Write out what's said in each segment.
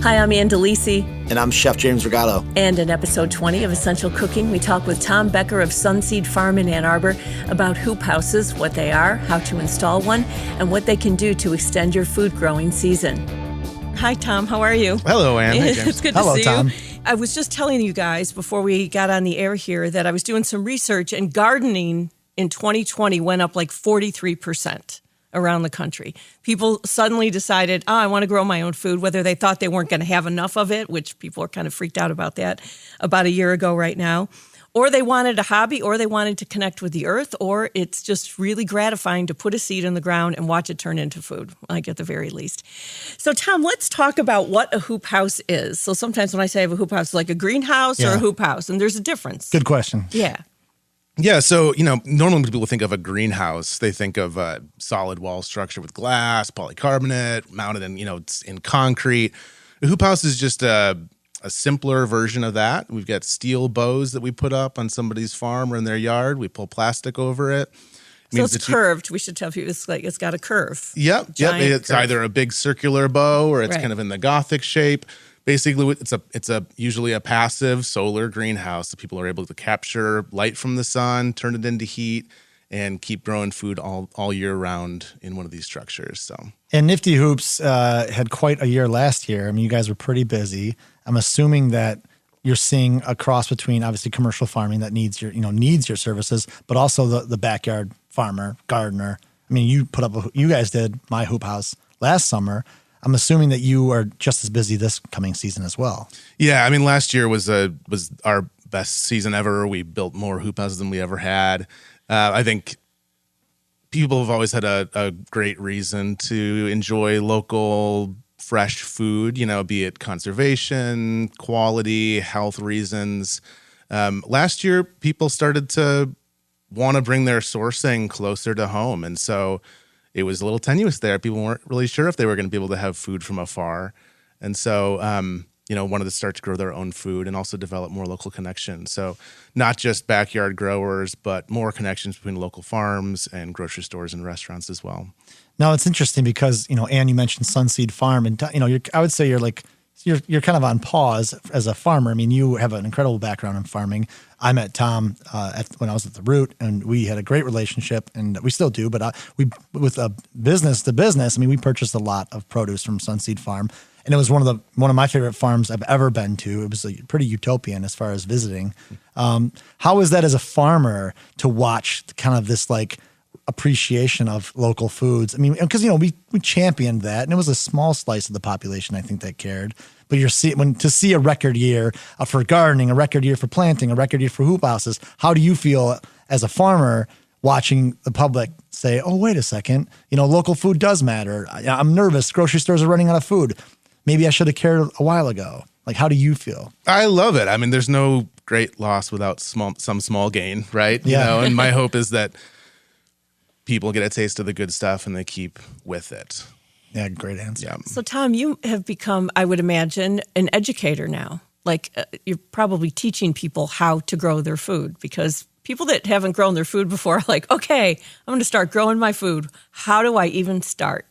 Hi, I'm Ann Delisi. And I'm Chef James Rigato. And in episode 20 of Essential Cooking, we talk with Tomm Becker of Sunseed Farm in Ann Arbor about hoop houses, what they are, how to install one, and what they can do to extend your food growing season. Hi, Tomm. How are you? Hello, Ann. Hey, It's good to see Tomm. you. I was just telling you guys before we got on the air here that I was doing some research, and gardening in 2020 went up like 43%. Around the country. People suddenly decided, I want to grow my own food, whether they thought they weren't going to have enough of it, which people are kind of freaked out about that about a year ago right now, or they wanted a hobby, or they wanted to connect with the earth, or it's just really gratifying to put a seed in the ground and watch it turn into food, like at the very least. So, Tomm, let's talk about what a hoop house is. So sometimes when I say I have a hoop house, it's like a greenhouse or a hoop house, and there's a difference. Good question. Yeah. Yeah, so, normally when people think of a greenhouse, they think of a solid wall structure with glass, polycarbonate, mounted in, it's in concrete. A hoop house is just a simpler version of that. We've got steel bows that we put up on somebody's farm or in their yard. We pull plastic over it. So it's curved. We should tell people it's got a curve. Yep. It's curve. either a big circular bow or it's Right. kind of in the Gothic shape. Basically, it's usually a passive solar greenhouse that people are able to capture light from the sun, turn it into heat, and keep growing food all year round in one of these structures. So, And Nifty Hoops had quite a year last year. I mean, you guys were pretty busy. I'm assuming that you're seeing a cross between obviously commercial farming that needs your services, but also the backyard farmer, gardener. I mean, you guys did my hoop house last summer. I'm assuming that you are just as busy this coming season as well. yeah, I mean, last year was our best season ever. We built more hoop houses than we ever had. I think people have always had a great reason to enjoy local fresh food, be it conservation, quality, health reasons. Last year, people started to want to bring their sourcing closer to home. And so it was a little tenuous there. People weren't really sure if they were going to be able to have food from afar. And so, wanted to start to grow their own food and also develop more local connections. So not just backyard growers, but more connections between local farms and grocery stores and restaurants as well. Now, it's interesting because, Ann, you mentioned Sunseed Farm, and, I would say you're kind of on pause as a farmer. I mean, you have an incredible background in farming. I met Tomm when I was at the Root, and we had a great relationship, and we still do. But with a business to business, I mean, we purchased a lot of produce from Sunseed Farm, and it was one of my favorite farms I've ever been to. It was pretty utopian as far as visiting. How is that as a farmer to watch kind of this appreciation of local foods? I mean, because we championed that, and it was a small slice of the population, I think, that cared. But to see a record year for gardening, a record year for planting, a record year for hoop houses, how do you feel as a farmer watching the public say, "Oh, wait a second, local food does matter. I'm nervous. Grocery stores are running out of food. Maybe I should have cared a while ago." Like, how do you feel? I love it. I mean, there's no great loss without some small gain, right? Yeah. And my hope is that people get a taste of the good stuff and they keep with it. Yeah, great answer. Yeah. So, Tomm, you have become, I would imagine, an educator now. You're probably teaching people how to grow their food, because people that haven't grown their food before are like, okay, I'm going to start growing my food. How do I even start?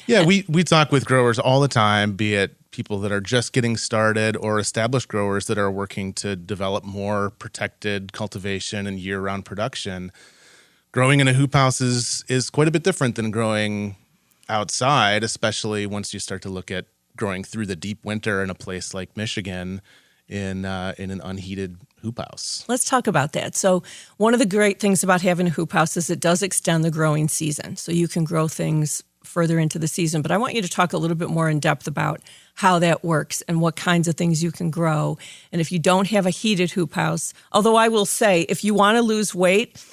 Yeah, we talk with growers all the time, be it people that are just getting started or established growers that are working to develop more protected cultivation and year-round production. Growing in a hoop house is quite a bit different than growing outside, especially once you start to look at growing through the deep winter in a place like Michigan in an unheated hoop house. Let's talk about that. So one of the great things about having a hoop house is it does extend the growing season. So you can grow things further into the season. But I want you to talk a little bit more in depth about how that works and what kinds of things you can grow. And if you don't have a heated hoop house, although I will say, if you want to lose weight,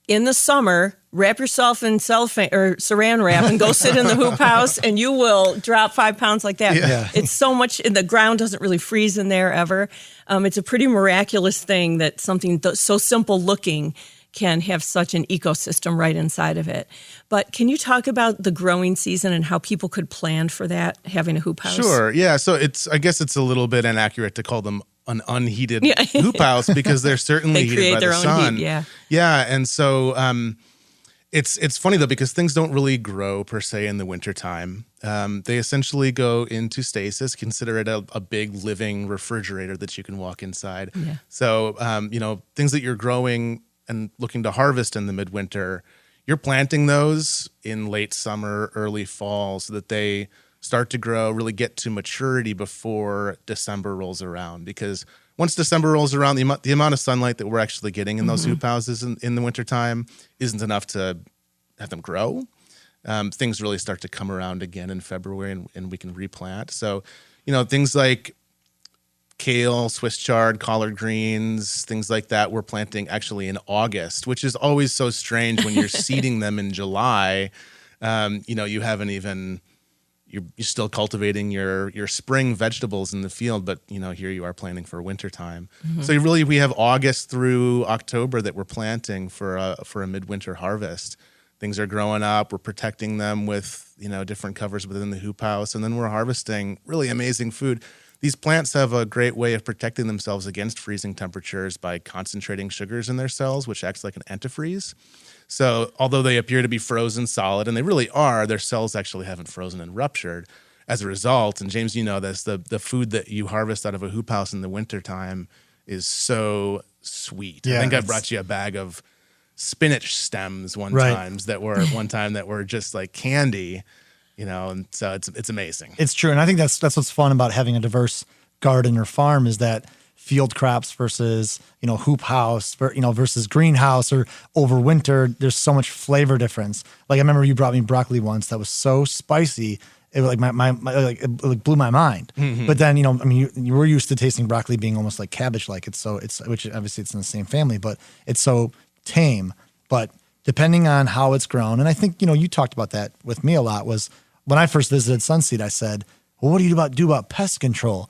in the summer, wrap yourself in cellophane or saran wrap and go sit in the hoop house, and you will drop 5 pounds like that. Yeah. It's so much, and the ground doesn't really freeze in there ever. It's a pretty miraculous thing that something so simple looking can have such an ecosystem right inside of it. But can you talk about the growing season and how people could plan for that, having a hoop house? Sure. Yeah. So I guess it's a little bit inaccurate to call them an unheated hoop house because they're certainly They heated create by their the own sun. heat, yeah. Yeah. And so It's funny though, because things don't really grow per se in the wintertime. They essentially go into stasis. Consider it a big living refrigerator that you can walk inside. Yeah. So, things that you're growing and looking to harvest in the midwinter, you're planting those in late summer, early fall, so that they start to grow, really get to maturity before December rolls around. Because once December rolls around, the amount of sunlight that we're actually getting in those hoop houses in the wintertime isn't enough to have them grow. Things really start to come around again in February, and we can replant. So, things like kale, Swiss chard, collard greens, things like that, we're planting actually in August, which is always so strange when you're seeding them in July. You haven't even... You're still cultivating your spring vegetables in the field, but here you are planting for wintertime. So we have August through October that we're planting for a midwinter harvest. Things are growing up. We're protecting them with different covers within the hoop house, and then we're harvesting really amazing food. These plants have a great way of protecting themselves against freezing temperatures by concentrating sugars in their cells, which acts like an antifreeze. So although they appear to be frozen solid, and they really are, their cells actually haven't frozen and ruptured as a result. And James, you know this, the food that you harvest out of a hoop house in the wintertime is so sweet. Yeah, I think I brought you a bag of spinach stems one time that were just like candy, and so it's amazing. It's true. And I think that's what's fun about having a diverse garden or farm, is that field crops versus, hoop house, versus greenhouse or over winter, there's so much flavor difference. Like I remember you brought me broccoli once that was so spicy. It was like it blew my mind. But then, you were used to tasting broccoli being almost like cabbage-like. Which obviously it's in the same family, but it's so tame. But depending on how it's grown, and I think, you talked about that with me a lot, was when I first visited Sunseed, I said, well, what do you do about pest control?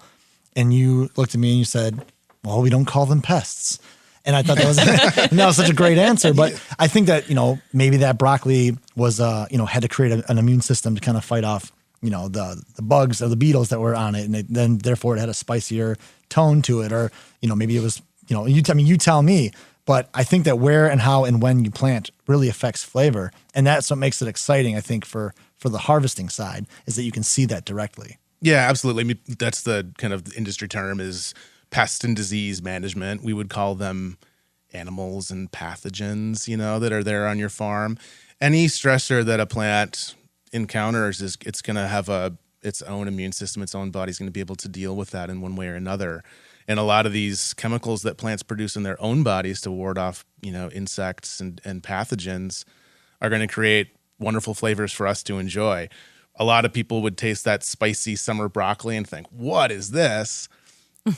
And you looked at me and you said, well, we don't call them pests. And I thought that was such a great answer. But I think that, maybe that broccoli was, had to create an immune system to kind of fight off, the bugs or the beetles that were on it. And then therefore it had a spicier tone to it. Or, maybe it was, you tell me. But I think that where and how and when you plant really affects flavor. And that's what makes it exciting, I think, for the harvesting side, is that you can see that directly. Yeah, absolutely. I mean, that's the kind of industry term is pest and disease management. We would call them animals and pathogens, that are there on your farm. Any stressor that a plant encounters it's going to have its own immune system, its own body's going to be able to deal with that in one way or another. And a lot of these chemicals that plants produce in their own bodies to ward off, insects and pathogens are going to create wonderful flavors for us to enjoy. A lot of people would taste that spicy summer broccoli and think, what is this?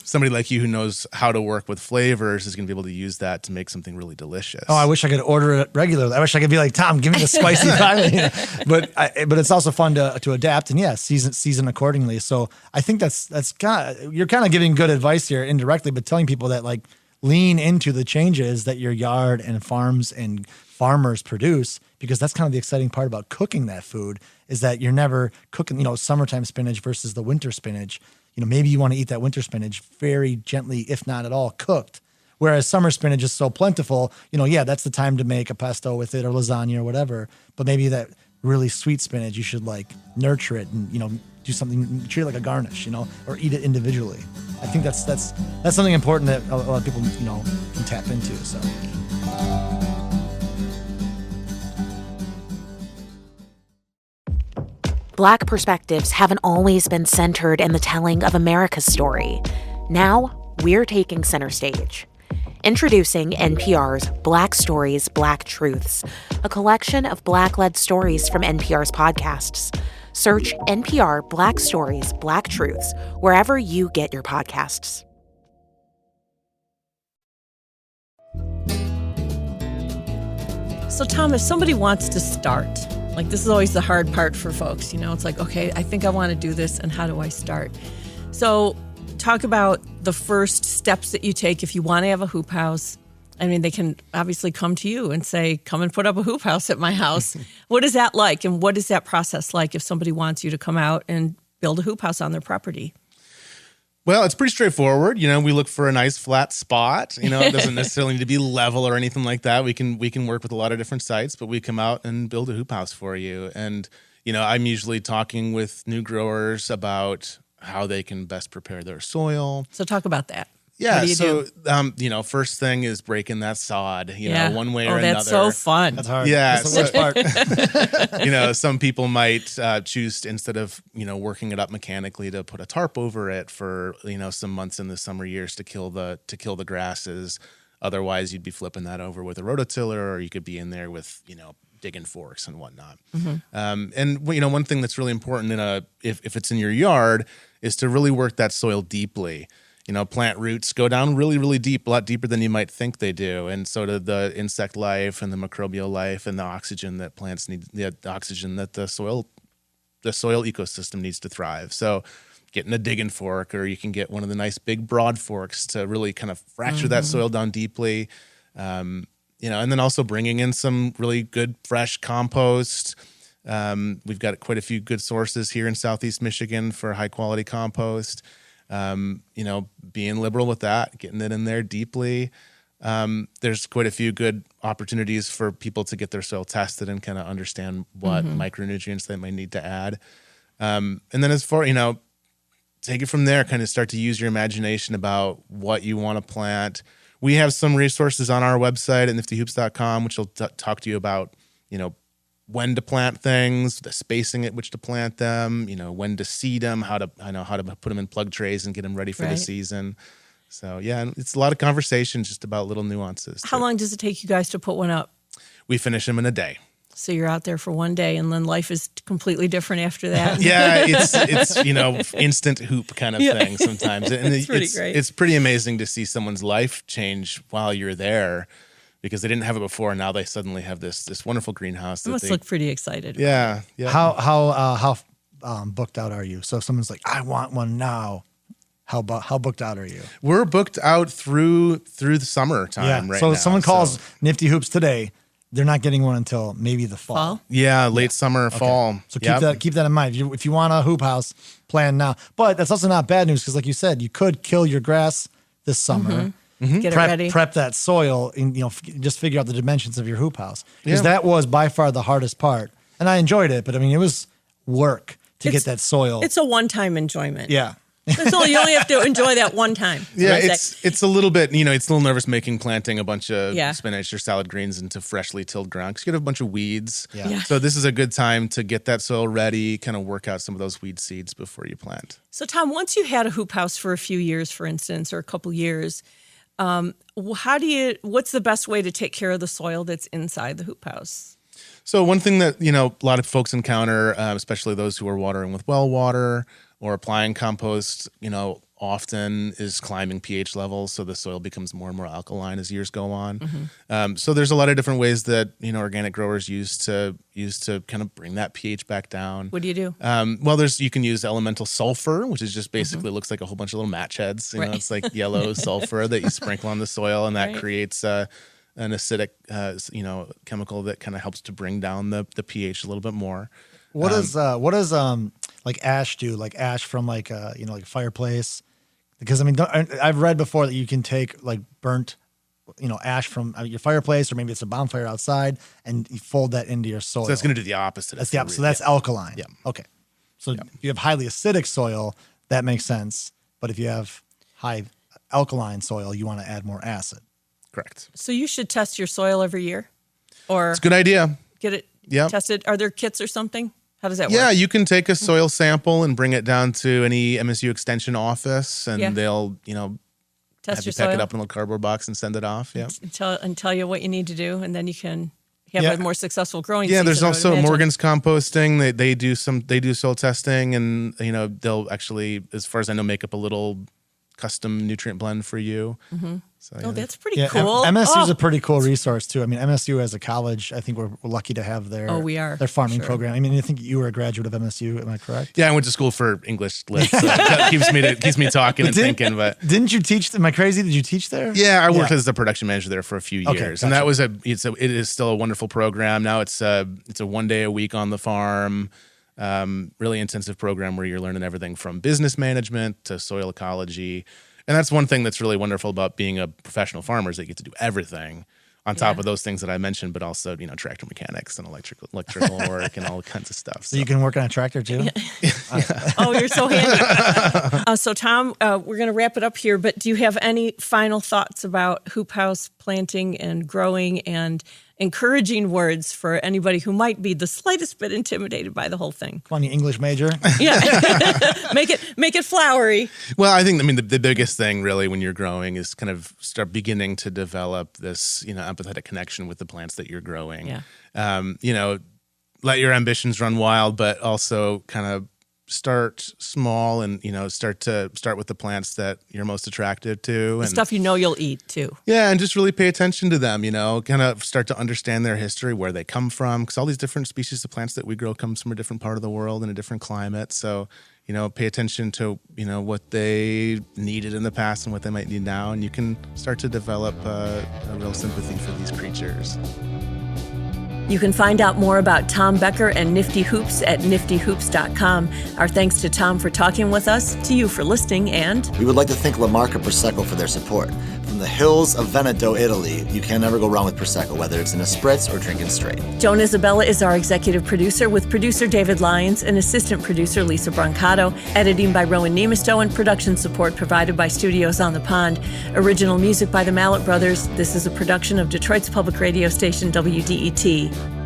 Somebody like you who knows how to work with flavors is going to be able to use that to make something really delicious. Oh, I wish I could order it regularly. I wish I could be like, Tom, give me the spicy time. But it's also fun to adapt and season accordingly. So I think you're kind of giving good advice here indirectly, but telling people that like lean into the changes that your yard and farms and farmers produce, because that's kind of the exciting part about cooking that food, is that you're never cooking, summertime spinach versus the winter spinach. Maybe you want to eat that winter spinach very gently, if not at all, cooked. Whereas summer spinach is so plentiful, that's the time to make a pesto with it or lasagna or whatever. But maybe that really sweet spinach, you should like nurture it and, do something, treat it like a garnish, or eat it individually. I think that's something important that a lot of people, can tap into. So. Black perspectives haven't always been centered in the telling of America's story. Now, we're taking center stage. Introducing NPR's Black Stories, Black Truths, a collection of Black-led stories from NPR's podcasts. Search NPR Black Stories, Black Truths wherever you get your podcasts. So, Tom, if somebody wants to start, like this is always the hard part for folks, it's like, okay, I think I want to do this, and how do I start? So talk about the first steps that you take if you want to have a hoop house. I mean, they can obviously come to you and say, come and put up a hoop house at my house. What is that like? And what is that process like if somebody wants you to come out and build a hoop house on their property? Well, it's pretty straightforward. We look for a nice flat spot. It doesn't necessarily need to be level or anything like that. We can work with a lot of different sites, but we come out and build a hoop house for you. And, I'm usually talking with new growers about how they can best prepare their soil. So talk about that. Yeah. What do you do? First thing is breaking that sod, one way or another. another. That's so fun. That's hard. Yeah. That's the worst part. Some people might choose to, instead of, working it up mechanically, to put a tarp over it for, some months in the summer years to kill the grasses. Otherwise, you'd be flipping that over with a rototiller, or you could be in there with, digging forks and whatnot. And one thing that's really important if it's in your yard is to really work that soil deeply. Plant roots go down really, really deep, a lot deeper than you might think they do. And so do the insect life and the microbial life and the oxygen that plants need, the oxygen that the soil ecosystem needs to thrive. So getting a digging fork, or you can get one of the nice big broad forks to really kind of fracture that soil down deeply. And then also bringing in some really good fresh compost. We've got quite a few good sources here in Southeast Michigan for high quality compost. Being liberal with that, getting it in there deeply. There's quite a few good opportunities for people to get their soil tested and kind of understand what micronutrients they might need to add. And then as far, take it from there, kind of start to use your imagination about what you want to plant. We have some resources on our website at niftyhoops.com, which will talk to you about, when to plant things, the spacing at which to plant them, when to seed them, how to put them in plug trays and get them ready for the season. So yeah, it's a lot of conversations just about little nuances. How long does it take you guys to put one up? We finish them in a day. So you're out there for one day, and then life is completely different after that. Yeah, it's instant hoop kind of thing sometimes. And it's pretty great. It's pretty amazing to see someone's life change while you're there, because they didn't have it before, and now they suddenly have this wonderful greenhouse. They must look pretty excited. Yeah. How booked out are you? So if someone's like, I want one now, how booked out are you? We're booked out through the summertime right now. So if someone calls Nifty Hoops today, they're not getting one until maybe the fall. Yeah, late summer, fall. So keep that in mind. If you want a hoop house, plan now. But that's also not bad news, because like you said, you could kill your grass this summer. Get it ready. Prep that soil, and just figure out the dimensions of your hoop house, because that was by far the hardest part. And I enjoyed it, but I mean, it was work to get that soil. It's a one-time enjoyment. Yeah. You only have to enjoy that one time. Yeah, it's a little bit, it's a little nervous planting a bunch of spinach or salad greens into freshly tilled ground, because you get a bunch of weeds. Yeah. So this is a good time to get that soil ready, kind of work out some of those weed seeds before you plant. So Tomm, once you had a hoop house for a few years, for instance, or a couple years, what's the best way to take care of the soil that's inside the hoop house? So one thing that, a lot of folks encounter, especially those who are watering with well water or applying compost, often is climbing pH levels. So the soil becomes more and more alkaline as years go on. So there's a lot of different ways that, organic growers use to kind of bring that pH back down. What do you do? Well, you can use elemental sulfur, which is just basically looks like a whole bunch of little match heads. It's like yellow sulfur that you sprinkle on the soil, and that creates an acidic, chemical that kind of helps to bring down the pH a little bit more. What does like ash do? Like ash from like a fireplace? Because I mean, I've read before that you can take like burnt, ash from your fireplace, or maybe it's a bonfire outside, and you fold that into your soil. So that's going to do the opposite. That's the opposite. So that's alkaline. Yeah. Okay. So if you have highly acidic soil, that makes sense. But if you have high alkaline soil, you want to add more acid. Correct. So you should test your soil every year, or it's a good idea. Get it tested. Are there kits or something? How does that work? Yeah, you can take a soil sample and bring it down to any MSU extension office, and they'll, test have your you soil. pack it up in a little cardboard box and send it off. Yeah. And tell you what you need to do, and then you can have a more successful growing season. Yeah, there's also imagine. Morgan's Composting. They do soil testing, and they'll actually, as far as I know, make up a little custom nutrient blend for you. So, that's pretty cool. MSU is a pretty cool resource too. I mean, MSU as a college, I think we're lucky to have their their farming program. I mean, I think you were a graduate of MSU. Am I correct? Yeah, I went to school for English lit, so that keeps me talking and thinking. But didn't you teach? Am I crazy? Did you teach there? Yeah, I worked as a production manager there for a few years, gotcha. and that was it is still a wonderful program. Now it's a 1 day a week on the farm. really intensive program where you're learning everything from business management to soil ecology. And that's one thing that's really wonderful about being a professional farmer is that you get to do everything on top of those things that I mentioned, but also, tractor mechanics and electrical work and all kinds of stuff. So you can work on a tractor too? Oh, you're so handy. So Tom, we're going to wrap it up here, but do you have any final thoughts about hoop house planting and growing and encouraging words for anybody who might be the slightest bit intimidated by the whole thing? Come on, you English major. Yeah. make it flowery. Well, I think, the biggest thing really when you're growing is kind of start beginning to develop this, empathetic connection with the plants that you're growing. Yeah. Let your ambitions run wild, but also kind of start small and, start with the plants that you're most attracted to. And Stuff you'll eat too. yeah, and just really pay attention to them, kind of start to understand their history, where they come from, because all these different species of plants that we grow comes from a different part of the world and a different climate. So, pay attention to, what they needed in the past and what they might need now, and you can start to develop a real sympathy for these creatures. You can find out more about Tomm Becker and Nifty Hoops at niftyhoops.com. Our thanks to Tom for talking with us, to you for listening, and we would like to thank La Marca Prosecco for their support. From the hills of Veneto, Italy, you can never go wrong with Prosecco, whether it's in a spritz or drinking straight. Joan Isabella is our executive producer, with producer David Lyons and assistant producer Lisa Brancato, editing by Rowan Nemisto, and production support provided by Studios on the Pond. Original music by the Mallet Brothers. This is a production of Detroit's public radio station, WDET.